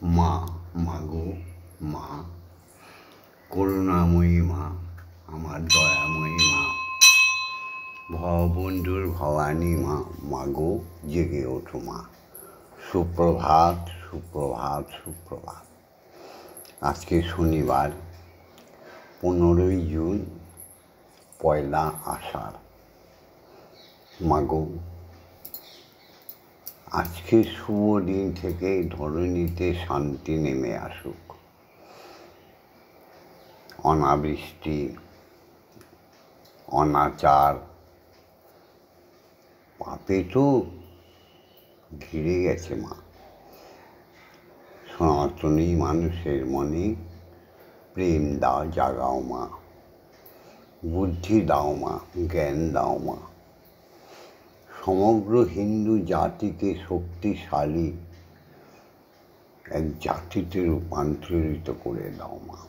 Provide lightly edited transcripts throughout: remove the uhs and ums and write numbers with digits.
মা, মাগো মা, করুণাময়ী মা, আমার দয়াময়ী মা, ভববন্ধুর ভবানী মা, মাগো জেগে ওঠো মা। সুপ্রভাত, সুপ্রভাত, সুপ্রভাত। আজকে শনিবার, 15ই জুন, পয়লা আষাঢ়। মাগো, আজকে শুভ দিন থেকে ধরণীতে শান্তি নেমে আসুক। অনাবৃষ্টি, অনাচার, পাপে তো ঘিরে গেছে মা। সনাতনী মানুষের মনে প্রেম দাও, জাগাও মা। বুদ্ধি দাও মা, জ্ঞান দাও মা। সমগ্র হিন্দু জাতিকে শক্তিশালী এক জাতিতে রূপান্তরিত করে দাও মা।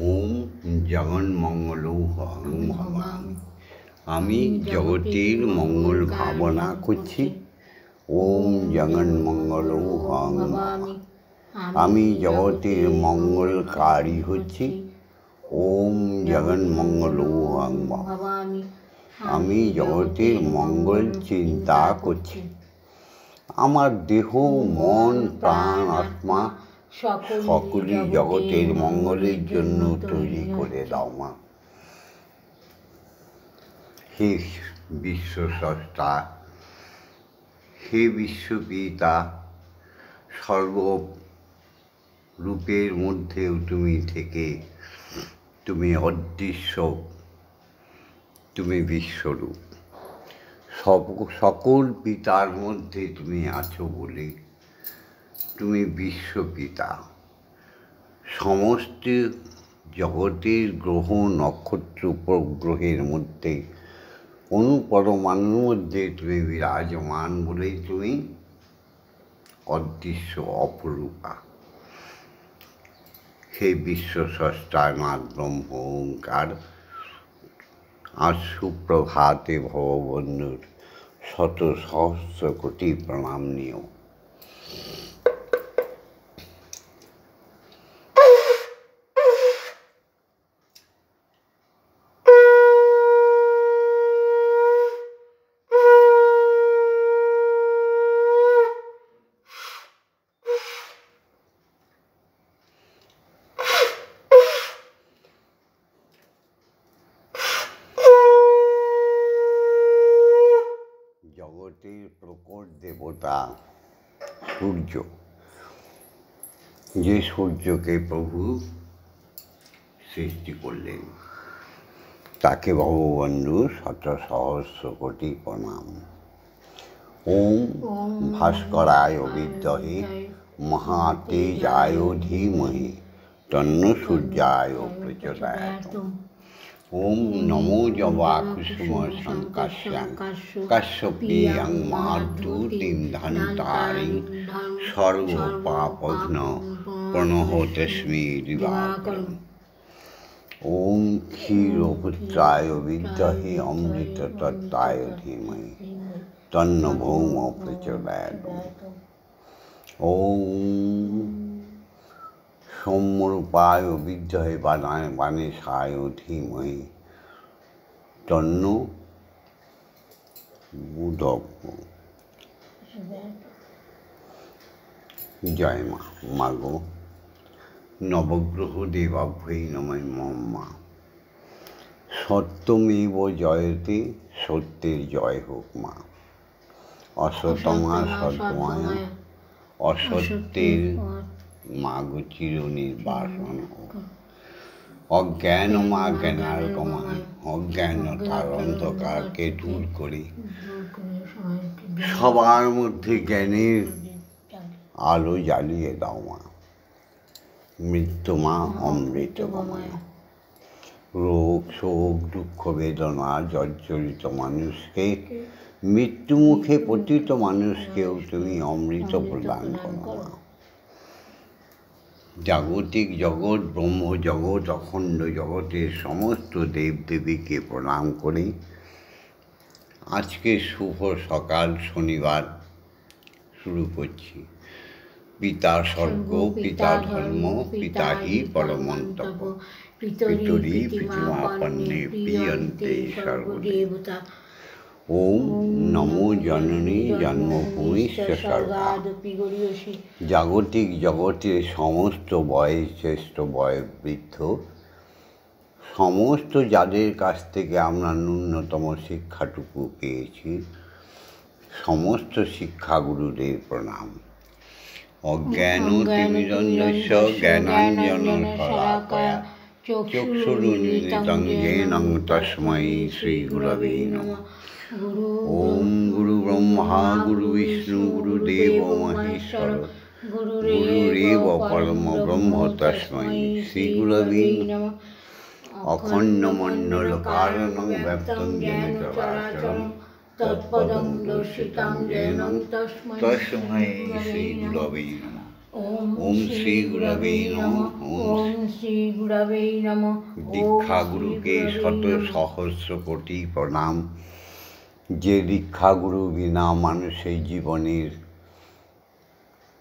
ওম জগন্মঙ্গল ভবামি। আমি জগতের মঙ্গল ভাবনা করছি। ওম জগন্মঙ্গল ভবামি। আমি জগতের মঙ্গলকারী হচ্ছি। ওম জগন্মঙ্গল ভবামি। আমি জগতের মঙ্গল চিন্তা করছি। আমার দেহ, মন, প্রাণ, আত্মা সকলই জগতের মঙ্গলের জন্য তৈরি করে দাও মা। হে বিশ্বস্রষ্টা, হে বিশ্বপিতা, সর্বরূপের মধ্যেও তুমি থেকে, তুমি অদৃশ্য, তুমি বিশ্বরূপ। সকল পিতার মধ্যে তুমি আছো বলে তুমি বিশ্বপিতা। সমস্ত জগতের গ্রহ, নক্ষত্র, উপগ্রহের মধ্যে অনুপরমাণুর মধ্যে তুমি বিরাজমান বলেই তুমি অদৃশ্য, অপরূপা। হে বিশ্বস্রষ্টা নাথ ব্রহ্ম ওঙ্কার, আজ সুপ্রভাতে ভববন্ধুর শত সহস্র কোটি প্রণাম নিও। জগতের প্রকট দেবতা সূর্য, যে সূর্যকে প্রভু সৃষ্টি করলেন, তাকে ভববন্ধু শত সহস্র কোটি প্রণাম। ওম ভাস্করায় বিদ্মহে মহাতেজায় ধীমহি তন্ন সূর্যায় প্রচোদয়াৎ। ওম নমো জবা কুসুম সংকাশ্যাং কাশ্যপেয়ং মাধুতিম ধন্তারিং সর্বপাপঘ্ন প্রণহতস্মি দিবাকরম। ওম ক্ষীরপুত্রায় বিদ্মহে অমৃততত্ত্বায় ধীমহি তন্ন ভৌম প্রচোদয়াৎ। ওম সোমরূপায় বিদ্মহে বাণেশায় ধীমহি তন্ন বুধ। জয় মা। মাগো, নবগ্রহ দেবাভ্যই নমঃ মা। সত্যমেব জয়তে, সত্যের জয় হোক মা। অসতমা সৎময়, অসত্যের মাগো চির নির্বাসন হোক। অজ্ঞান মা জ্ঞানার গমায়, অজ্ঞানতার অন্ধকারকে দূর করে সবার মধ্যে জ্ঞানের আলো জ্বালিয়ে দাও মা। মৃত্যু মা অমৃত গময়। রোগ, শোক, দুঃখ, বেদনা জর্জরিত মানুষকে, মৃত্যুমুখে পতিত মানুষকেও তুমি অমৃত প্রদান করো মা। জাগতিক জগৎ, ব্রহ্মজগৎ, অখণ্ড জগতের সমস্ত দেবদেবীকে প্রণাম করি। আজকে শুভ সকাল, শনিবার, শুরু করছি। পিতা স্বর্গ, পিতা ধর্ম, পিতা হি পরমন্তপ, পিতরি পিতৃমাপন্নে প্রিয়ন্তে সর্বদেবতা। ওম নমো জননী জন্মভূমিশ্চ স্বর্গাদপি গরীয়সী। জাগতিক জগতের সমস্ত বয়স শ্রেষ্ঠ বয়োবৃদ্ধ, সমস্ত যাদের কাছ থেকে আমরা ন্যূনতম শিক্ষাটুকু পেয়েছি, সমস্ত শিক্ষাগুরুদের প্রণাম। অজ্ঞানতিমিরন্ধস্য জ্ঞানাঞ্জনশলাকয়া চক্ষুরুন্মিলিतं येन তস্मै শ্রীগুরবে নমঃ। ওম গুরু ব্রহ্মা গুরু বিষ্ণু গুরুদেব মহেশ্বর গুরুরেব পরম ব্রহ্ম তস্मै শ্রীগুরবে নমঃ। অখণ্ডমণ্ডলকারণং ব্যপ্তং येन চরাচরং তৎপদং দর্শিतं येन তস্मै শ্রীগুরবে নমঃ। ওম শ্রী গুরবে নমঃ। ওম শ্রী গুরবে নমঃ। দীক্ষাগুরুকে শত সহস্র কোটি প্রণাম। যে দীক্ষাগুরু বিনা মানুষের জীবনের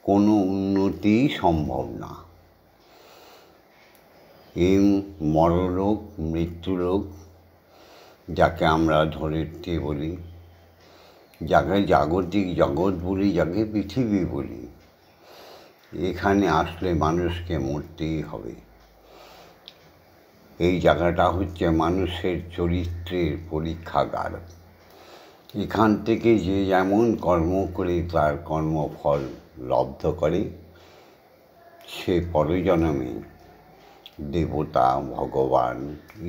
কোনো উন্নতি সম্ভব না। এই মরলোক, মৃত্যুলোক, যাকে আমরা ধরিত্রী বলি, যাকে জাগতিক জগৎ বলি, যাকে পৃথিবী বলি, এখানে আসলে মানুষকে মরতেই হবে। এই জায়গাটা হচ্ছে মানুষের চরিত্রের পরীক্ষাগার। এখান থেকে যে যেমন কর্ম করে তার কর্মফল লব্ধ করে, সে পরজন্মে দেবতা, ভগবান,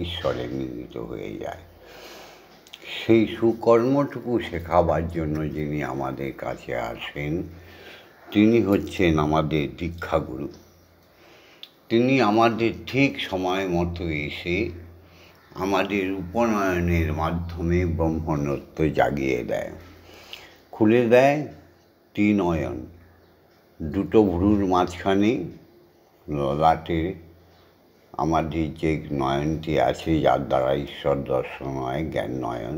ঈশ্বরে মিলিত হয়ে যায়। সেই সুকর্মটুকু শেখাবার জন্য যিনি আমাদের কাছে আসেন, তিনি হচ্ছেন আমাদের দীক্ষাগুরু। তিনি আমাদের ঠিক সময় মতো এসে আমাদের উপনয়নের মাধ্যমে ব্রহ্মণত্ব জাগিয়ে দেয়, খুলে দেয় ত্রিনয়ন, দুটো ভ্রুর মাঝখানে ললাটে আমাদের যে নয়নটি আছে, যার দ্বারা ঈশ্বর দর্শন হয়, জ্ঞান নয়ন,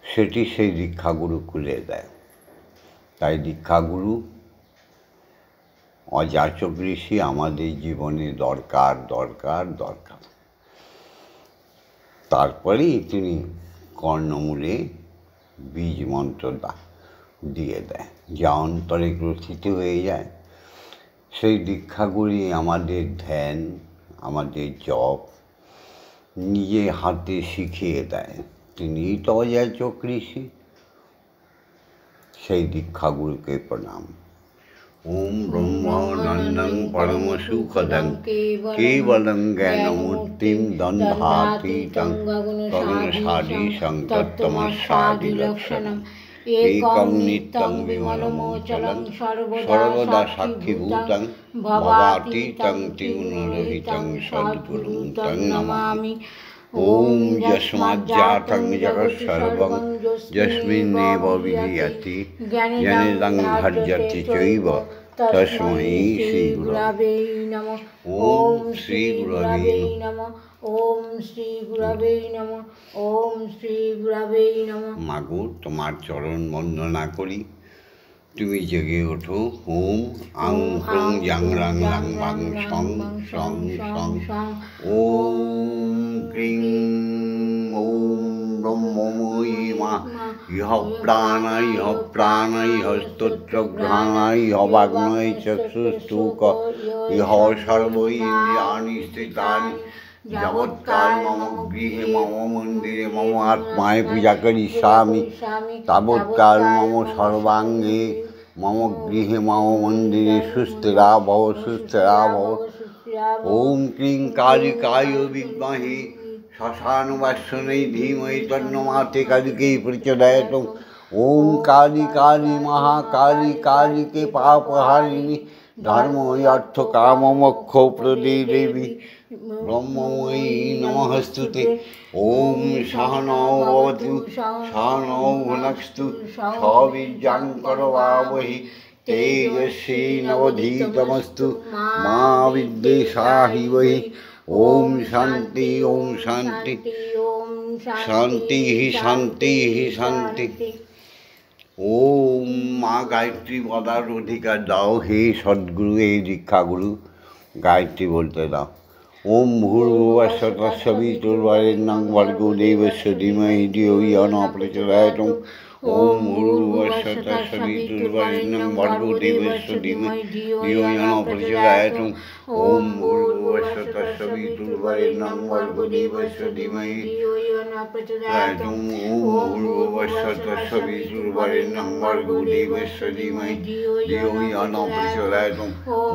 সেটি সেই দীক্ষাগুরু খুলে দেয়। তাই দীক্ষাগুরু অযাচক ঋষি আমাদের জীবনে দরকার দরকার দরকার। তারপরেই তিনি কর্ণমূলে বীজ মন্ত্র দিয়ে দেয়, যা অন্তরে গ্রথিত হয়ে যায়। সেই দীক্ষাগুলি আমাদের ধ্যান, আমাদের জপ নিজে হাতে শিখিয়ে দেয়। তিনিই তো অযাচক ঋষি। সেই দীক্ষাগুরুকে প্রণাম। ওম ব্রহ্মানন্দং পরম সুখদং কেবলং জ্ঞানমূর্তিং দ্বন্দ্বাতীতং গগনসাদৃশং তত্ত্বমস্যাদিলক্ষণং একং নিত্যং বিমলমোচলং সর্বদা সাক্ষীভূতং ভবাতীতং ত্রিগুণরহিতং সদ্গুরুং তং নমামি। ওম যস্মাজ্জাতং জগৎসর্বং যস্মিন্নেব বিলীয়তে জ্ঞানেদং ধার্যতে চৈব তস্मै শ্রীগুরবে নমঃ। ওম শ্রীগুরবে নমঃ। ওম শ্রীগুরবে নমঃ। ওম শ্রীগুরবে নমঃ। মাগো, তোমার চরণ বন্দনা করি, তুমি জেগে ওঠো। ওম আং ক্রং জাং রাং লাং বাং সং সং সং। ওম ক্রিং ওম ব্রহ্মময়ী মা ইহ প্রাণ ইহ প্রাণ ইহ স্তোত্রঘ্রাণ ইহ বাগ্ময় চক্ষুস্তূক ইহ সর্ব ইন্দ্রিয়াণি স্থিতানি যাবৎকাল মম গৃহে মম মন্দিরে মম আত্মায় পূজা করিষ্যামি তাবৎকাল মম সর্বাঙ্গে মম গৃহে মম মন্দিরে সুস্থিরা ভব সুস্থিরা ভব। ওম ক্রিং কালিকায় বিদ্মহে শ্মশানবাসিনী ধীমহি তন্নমাতে কালিকে প্রচোদয়াৎ। ওম কালী কালী মহাকালী কালীকে পাপহারিণী ধর্ম অর্থ কাম মোক্ষ প্রদে দেবী ব্রহ্মময়ী নমস্তুতে। ওম সহনৌ ভবতু সহনৌ ভুনক্তু সবির্যাং করবাবহি তেজস্বিনাবধীতমস্তু মা বিদ্বেষাহিবহি। ওম শান্তি ওম শান্তি শান্তি শান্তি শান্তি। ওম মা গায়ত্রী বলার অধিকার দাও, হে সদ্গুরু, হে দীক্ষাগুরু, গায়ত্রী বলতে দাও। ওম ভূর্ভুবস্য তস্সবিতুর্বরেণ্যং ভর্গো দেবস্য ধীমহি ধিয়ো ইয়ো নঃ প্রচোদয়াৎ। ওম ভূর্ভুবস্য তস্সবিতুর্বরেণ্যং ভর্গো দেবস্য ধীমহি ধিয়ো ইয়ো নঃ প্রচোদয়াৎ। ওম ভূর্ভুবস্য তস্সবিতুর্বরেণ্যং ভর্গো দেবস্য ধীমহি ধিয়ো ইয়ো নঃ প্রচোদয়াৎ। ওম ভূর্ভুবস্য তস্সবিতুর্বরেণ্যং ভর্গো দেবস্য ধীমহি ধিয়ো ইয়ো নঃ প্রচোদয়াৎ।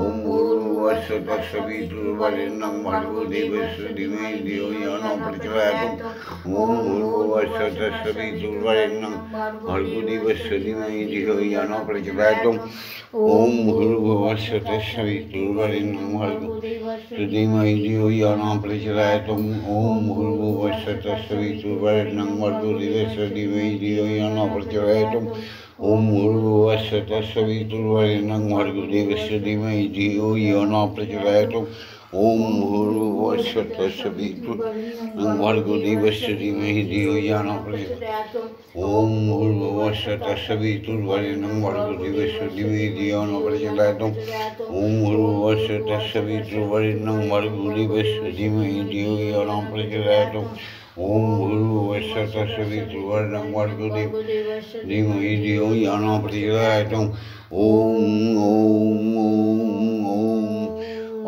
ওম ভূর্ভুবস্য তস্সবিতুর্বরেণ্যং ভর্গো দেবস্য ধীমহি ধিয়ো ইয়ো নঃ প্রচোদয়াৎ। ওম ভূর্ভুবস্য তস্সবিতুর্বরেণ্যং ভর্গো দেবস্য ধীমহি ধিয়ো ইয়ো নঃ প্রচোদয়াৎ। ওম ভূর্ভুবস্য তস্সবিতুর্বরেণ্যং ভর্গো দেবস্য ধীমহি ধিয়ো ইয়ো নঃ প্রচোদয়াৎ। ওম ভূর্ভুবস্য তস্সবিতুর্বরেণ্যং ভর্গো দেবস্য ধীমহি ধিয়ো ইয়ো নঃ প্রচোদয়াৎ। ওম ভূর্ভুবস্য তস্সবিতুর্বরেণ্যং ভর্গো দেবস্য ধীমহি ধিয়ো ইয়ো নঃ প্রচোদয়াৎ। ওম ভূর্ভুবস্য তস্সবিতুর্বরেণ্যং ভর্গো দেবস্য ধীমহি ধিয়ো ইয়ো নঃ প্রচোদয়াৎ। ওম ভূর্ভুবস্য তস্সবিতুর্বরেণ্যং ভর্গো দেবস্য ধীমহি ধিয়ো ইয়ো নঃ প্রচোদয়াৎ। ওম ভূর্ভুবস্য তস্সবিতুর্বরেণ্যং ভর্গো দেবস্য ধীমহি ধিয়ো ইয়ো নঃ প্রচোদয়াৎ। ওম ভূর্ভুবস্য তস্সবিতুর্বরেণ্যং ভর্গো দেবস্য ধীমহি ধিয়ো ইয়ো নঃ প্রচোদয়াৎ। ওম ওম ওম ওম।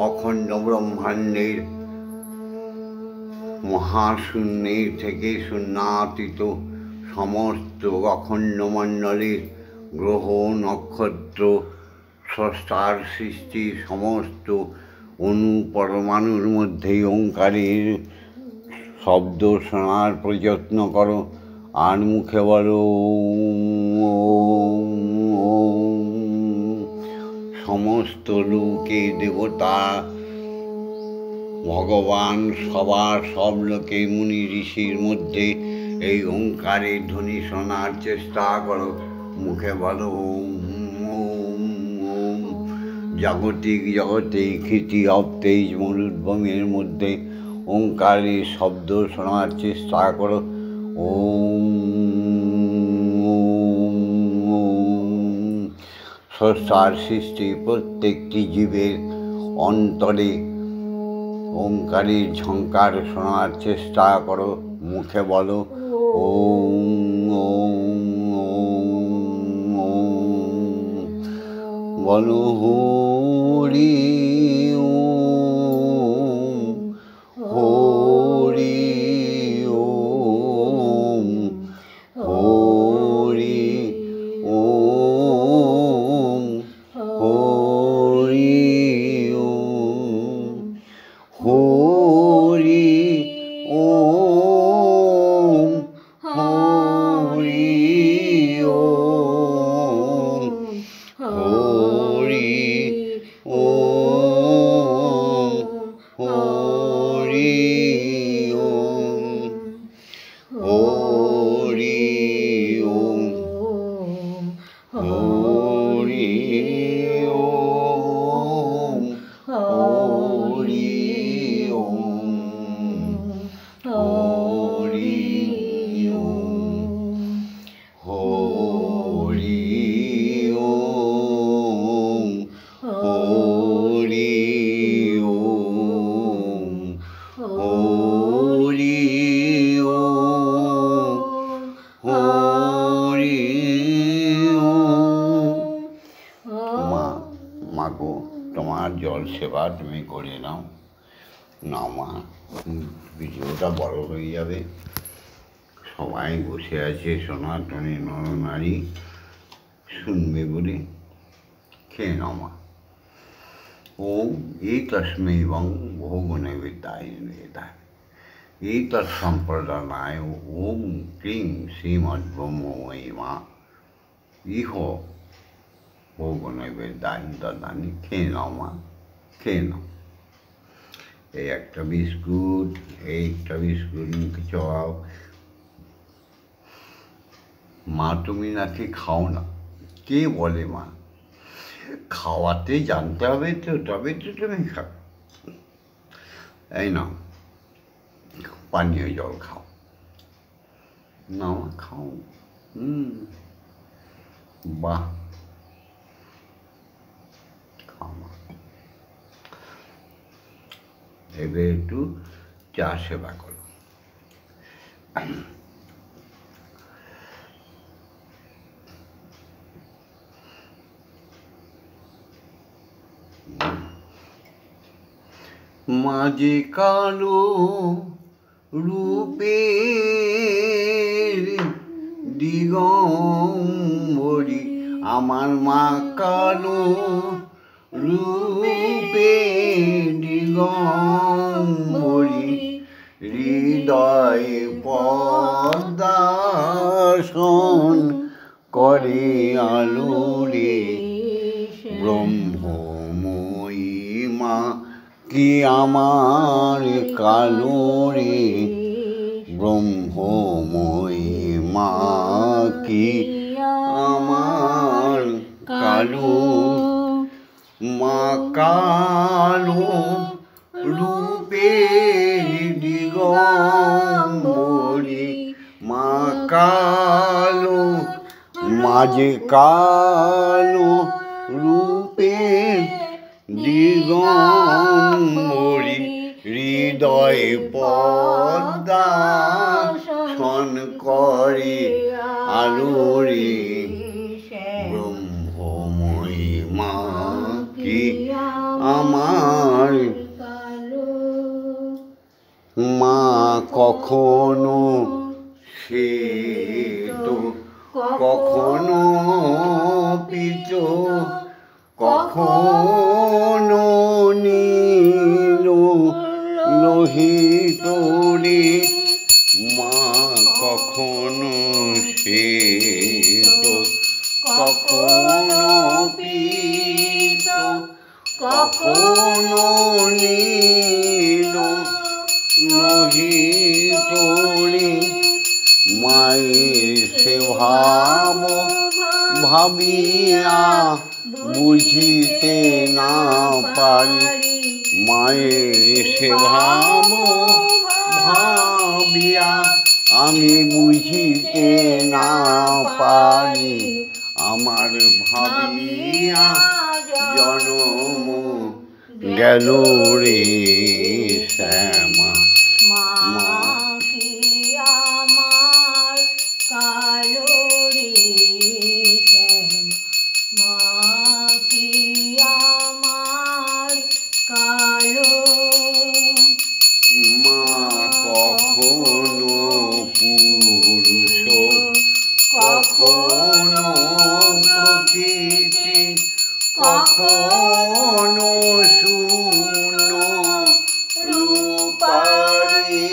অখণ্ড ব্রহ্মাণ্ডের মহাশূন্যের থেকে শূন্যাতীত সমস্ত অখণ্ড মণ্ডলের গ্রহ নক্ষত্র স্রষ্টার সৃষ্টি সমস্ত অণু পরমাণুর মধ্যে ওঙ্কারের শব্দ শোনার প্রযত্ন করো, আর মুখে বলো ওম ওম। সমস্ত লোকে দেবতা ভগবান সব লোকে মুনি ঋষির মধ্যে এই ওঙ্কারের ধ্বনি শোনার চেষ্টা করো, মুখে বলো ওম ওম ওম। জাগতিক জগতে ক্ষিতি অপ্তেজ মরুদ্ভূমির মধ্যে ওঙ্কারের শব্দ শোনার চেষ্টা করো, ওম ওম ওম। স্রষ্টার সৃষ্টি প্রত্যেকটি জীবের অন্তরে ওঙ্কারের ঝঙ্কার শোনার চেষ্টা করো, মুখে বলো ওম ওম ওম ওম। বলো হরি ওম হরি ওম হরি ওম হরি ওম হরি ওম হরি ওম হরি ওম হরি ওম হরি ওম হরি ওম হরি ওম হরি ওম হরি ওম হরি ওম হরি ওম হরি ওম। মা গো, তোমার জল সেবা তুমি করে নাও না মা, ভিডিওটা বড় হয়ে যাবে। সবাই বসে আছে সনাতনী নরনারী শুনবে বলে, খেয়ে নাও মা। ওম এতস্मै বং ভোগ নৈবেদ্যায় নিবেদায় এতৎসম্প্রদানায় ওম ক্লিং শ্রীমদ্ব্রহ্মময়ী মা ইহ ভোগ নৈবেদ্যায় দদানি। খেয়ে নাও মা, খেয়ে নাও। এই একটা বিস্কুট মুখে চড়াও। মা তুমি নাকি খাও না, কে বলে মা? খাওয়াতে জানতে হবে তো, তবে তো তুমি খাও। এই নাও পানীয় জল খাও, না মা খাও। বাহ, এবার একটু চা সেবা করো। মাঝে কালো রূপের দিগম্বরী, আমার মা কালো রূপে দিগম্বরী, হৃদয়ে পদ্মাসন করে আলোরে, ব্রহ্মময়ী মা কি আমার কালো রে, ব্রহ্মময়ী মা কি আমার কালো, মা কালো রূপে দিগম্বরী, মা কালো, মাঝে কালো রূপে দিগম্বরী, হৃদয় পদ্মাসন করে আলোরে, ব্রহ্মময়ী মা কি আমার মা, কখনো শ্বেত কখনো পীত, কখনো নীল লোহিত রে, মা কখনো শ্বেত কখনো পীত, কখনো নীল লোহিত রে, মায়ের সে ভাব ভাবিয়া বুঝিতে না পারি, মায়ের সে ভাব ভাবিয়া আমি বুঝিতে না পারি, আমার ভাবিয়া জনম গেল রে শ্যামা, মা কি আমার কালো রে শ্যামা, মা কি আমার কালো, মা কখনো পুরুষ কখনো প্রকৃতি, কখনো শূন্য রূপারি,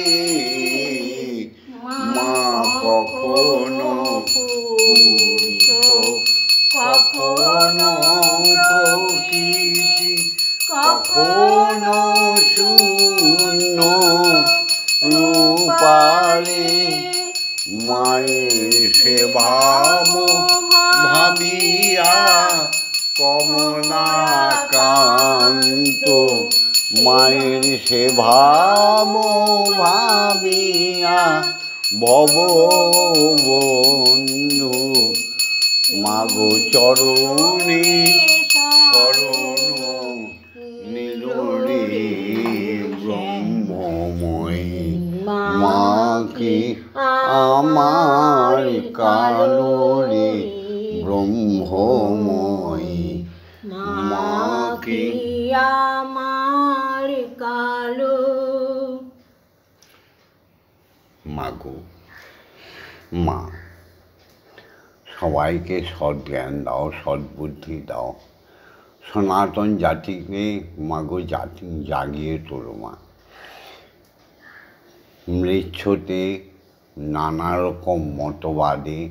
মা কখনো পুরুষ কখনো প্রকৃতি, কখনো শূন্য রূপারি, মায়ের সে ভাব ভাবিয়া কমলাকান্ত, মায়ের সে ভাব ভাবিয়া ভববন্ধু, মাগো চরণে শরণ নিল রে, ব্রহ্মময়ী মা কি আমার কালো রে, ব্রহ্মময়ী মা কি আমার কালো। মাগো মা, সবাইকে সৎ জ্ঞান দাও, সদ্বুদ্ধি দাও, সনাতন জাতিকে মাগো জাগিয়ে তোলো মা। মৃচ্ছতে নানা রকম মতবাদে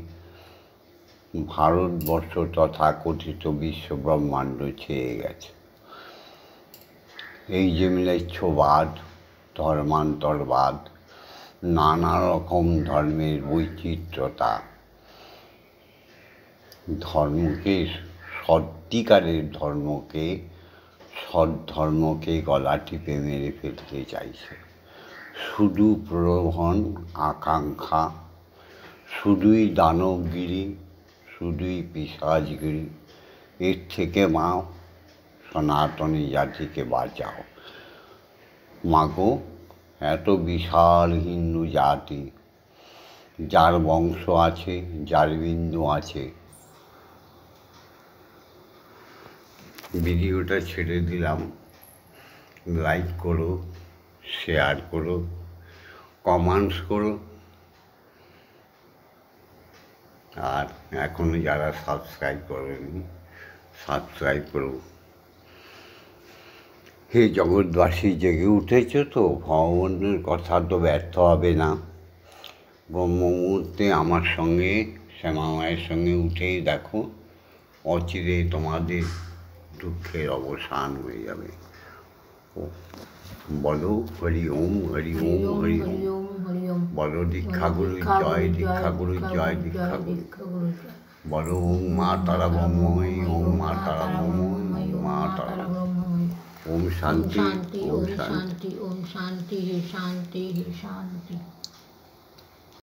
ভারতবর্ষ তথা কথিত বিশ্বব্রহ্মাণ্ড ছেয়ে গেছে। এই যে ম্লেচ্ছবাদ, ধর্মান্তরবাদ, নানা রকম ধর্মের বৈচিত্র্যতা, ধর্মকে সত্যিকারের ধর্মকে, সদ্ধর্মকে গলা টিপে মেরে ফেলতে চাইছে। শুধু প্রলোভন আকাঙ্ক্ষা, শুধুই দানবগিরি, শুধুই পিশাচগিরি। এর থেকে মা সনাতনী জাতিকে বাঁচাও। মাগো, এত বিশাল হিন্দু জাতি, যার বংশ আছে, যার বিন্দু আছে। ভিডিওটা ছেড়ে দিলাম, লাইক করো, শেয়ার করো, কমেন্টস করো, আর এখনো যারা সাবস্ক্রাইব করেনি সাবস্ক্রাইব করো। হে জগৎবাসী, জেগে উঠেছ তো? ভগবানের কথা তো ব্যর্থ হবে না। ব্রহ্ম মুহূর্তে আমার সঙ্গে, শ্যামা মায়ের সঙ্গে উঠেই দেখো, অচিরে তোমাদের দুঃখের অবসান হয়ে যাবে। বলো হরি ওম, হরি ওম, হরি ওম। বলো দীক্ষাগুরু জয়, দীক্ষাগুরু জয়, দীক্ষাগুরু। বলো ওম মা তারা ব্রহ্মময়ী, ওম মা তারা ব্রহ্মময়ী, ওম মা তারা। ওম শান্তি, ওম শান্তি, ওম শান্তি, শান্তি, শান্তি।